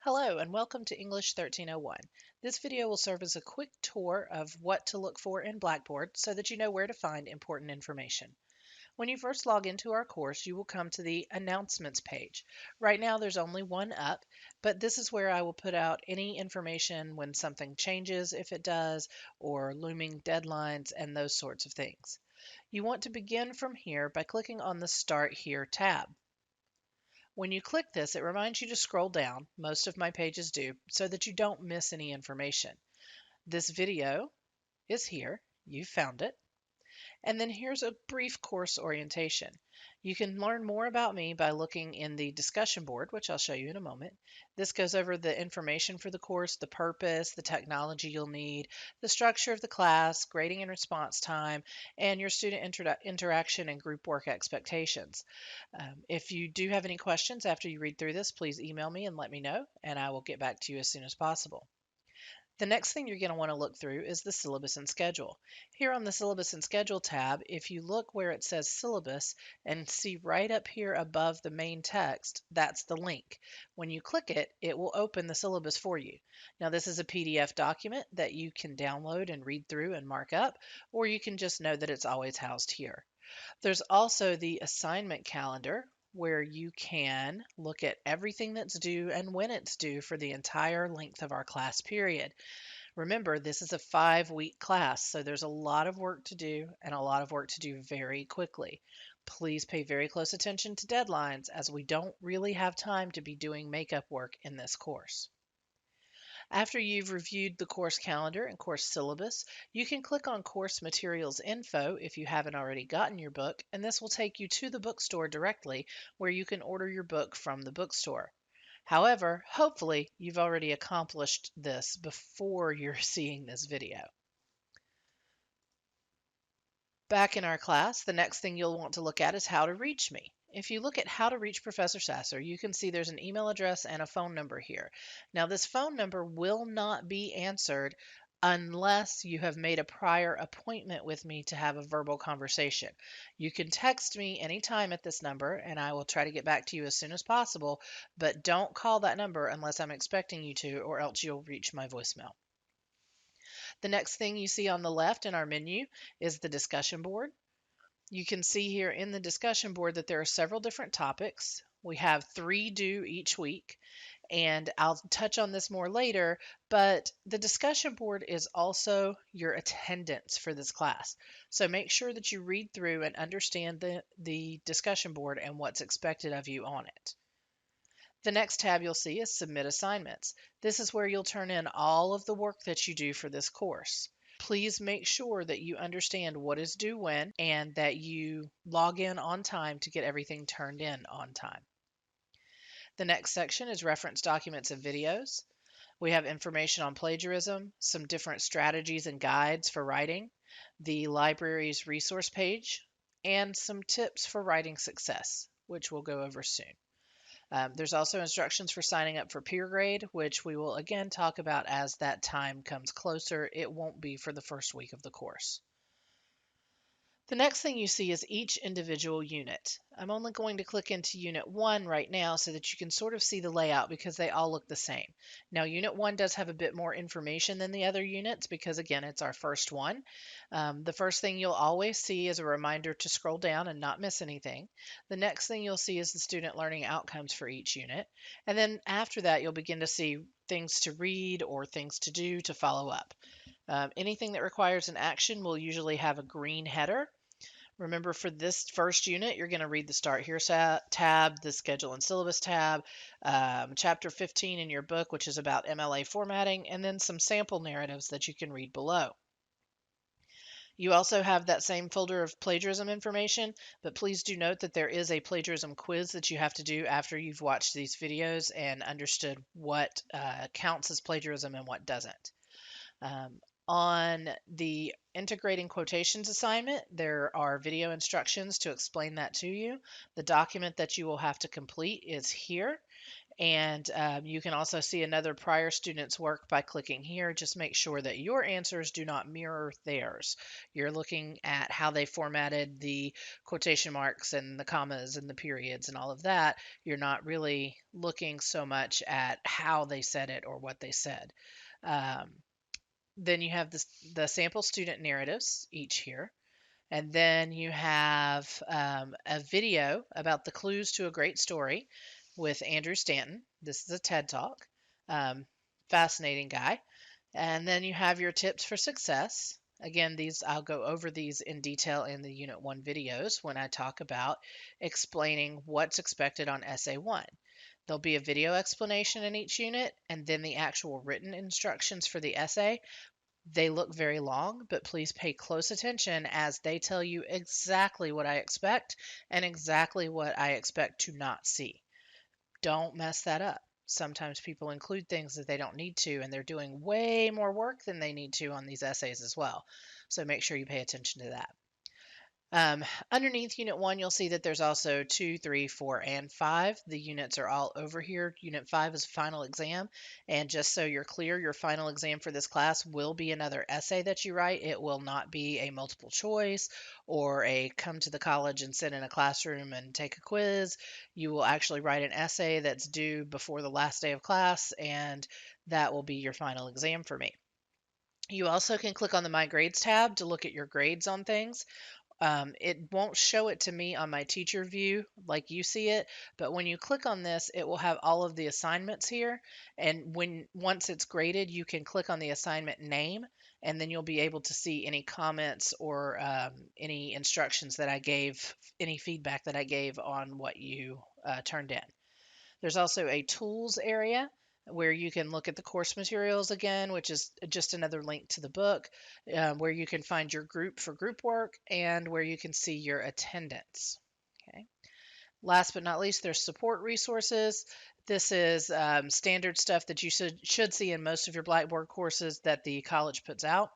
Hello and welcome to English 1301. This video will serve as a quick tour of what to look for in Blackboard so that you know where to find important information. When you first log into our course, you will come to the Announcements page. Right now there's only one up, but this is where I will put out any information when something changes, if it does, or looming deadlines and those sorts of things. You want to begin from here by clicking on the Start Here tab. When you click this, it reminds you to scroll down, most of my pages do, so that you don't miss any information. This video is here, you found it, and then here's a brief course orientation. You can learn more about me by looking in the discussion board, which I'll show you in a moment. This goes over the information for the course, the purpose, the technology you'll need, the structure of the class, grading and response time, and your student interaction and group work expectations. If you do have any questions after you read through this, please email me and let me know, and I will get back to you as soon as possible. The next thing you're going to want to look through is the syllabus and schedule. Here on the syllabus and schedule tab, if you look where it says syllabus and see right up here above the main text, that's the link. When you click it, it will open the syllabus for you. Now this is a PDF document that you can download and read through and mark up, or you can just know that it's always housed here. There's also the assignment calendar, where you can look at everything that's due and when it's due for the entire length of our class period. Remember, this is a 5-week class, so there's a lot of work to do and a lot of work to do very quickly. Please pay very close attention to deadlines, as we don't really have time to be doing makeup work in this course. After you've reviewed the course calendar and course syllabus, you can click on Course Materials Info if you haven't already gotten your book, and this will take you to the bookstore directly where you can order your book from the bookstore. However, hopefully you've already accomplished this before you're seeing this video. Back in our class, the next thing you'll want to look at is how to reach me. If you look at how to reach Professor Sasser, you can see there's an email address and a phone number here. Now, this phone number will not be answered unless you have made a prior appointment with me to have a verbal conversation. You can text me anytime at this number, and I will try to get back to you as soon as possible, but don't call that number unless I'm expecting you to, or else you'll reach my voicemail. The next thing you see on the left in our menu is the discussion board. You can see here in the discussion board that there are several different topics. We have 3 due each week, and I'll touch on this more later, but the discussion board is also your attendance for this class. So make sure that you read through and understand the discussion board and what's expected of you on it. The next tab you'll see is Submit Assignments. This is where you'll turn in all of the work that you do for this course. Please make sure that you understand what is due when and that you log in on time to get everything turned in on time. The next section is Reference Documents and Videos. We have information on plagiarism, some different strategies and guides for writing, the library's resource page, and some tips for writing success, which we'll go over soon. There's also instructions for signing up for peer grade, which we will again talk about as that time comes closer. It won't be for the first week of the course. The next thing you see is each individual unit. I'm only going to click into Unit 1 right now so that you can sort of see the layout because they all look the same. Now, Unit 1 does have a bit more information than the other units because, again, it's our first one. The first thing you'll always see is a reminder to scroll down and not miss anything. The next thing you'll see is the student learning outcomes for each unit. And then after that, you'll begin to see things to read or things to do to follow up. Anything that requires an action will usually have a green header. Remember, for this first unit, you're going to read the Start Here tab, the Schedule and Syllabus tab, Chapter 15 in your book, which is about MLA formatting, and then some sample narratives that you can read below. You also have that same folder of plagiarism information, but please do note that there is a plagiarism quiz that you have to do after you've watched these videos and understood what counts as plagiarism and what doesn't. On the integrating quotations assignment, there are video instructions to explain that to you. The document that you will have to complete is here, And you can also see another prior student's work by clicking here. Just make sure that your answers do not mirror theirs. You're looking at how they formatted the quotation marks and the commas and the periods and all of that. You're not really looking so much at how they said it or what they said. Um, then you have the sample student narratives each here. And then you have a video about the clues to a great story with Andrew Stanton. This is a TED Talk. Um, Fascinating guy. And then you have your tips for success. Again, these I'll go over these in detail in the Unit 1 videos when I talk about explaining what's expected on Essay 1. There'll be a video explanation in each unit and then the actual written instructions for the essay. They look very long, but please pay close attention as they tell you exactly what I expect and exactly what I expect to not see. Don't mess that up. Sometimes people include things that they don't need to, and they're doing way more work than they need to on these essays as well. So make sure you pay attention to that. Underneath Unit 1, you'll see that there's also 2, 3, 4, and 5. The units are all over here. Unit 5 is final exam. And just so you're clear, your final exam for this class will be another essay that you write. It will not be a multiple choice or a come to the college and sit in a classroom and take a quiz. You will actually write an essay that's due before the last day of class, and that will be your final exam for me. You also can click on the My Grades tab to look at your grades on things. It won't show it to me on my teacher view like you see it, but when you click on this, it will have all of the assignments here. And once it's graded, you can click on the assignment name, and then you'll be able to see any comments or any instructions that I gave, any feedback that I gave on what you turned in. There's also a tools area where you can look at the course materials again, which is just another link to the book, where you can find your group for group work and where you can see your attendance. Okay. Last but not least, there's support resources. This is standard stuff that you should see in most of your Blackboard courses that the college puts out.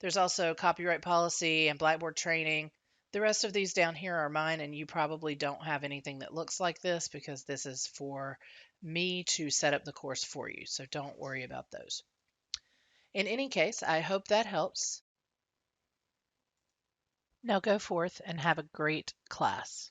There's also copyright policy and Blackboard training. The rest of these down here are mine, and you probably don't have anything that looks like this because this is for me to set up the course for you. So don't worry about those. In any case, I hope that helps. Now go forth and have a great class.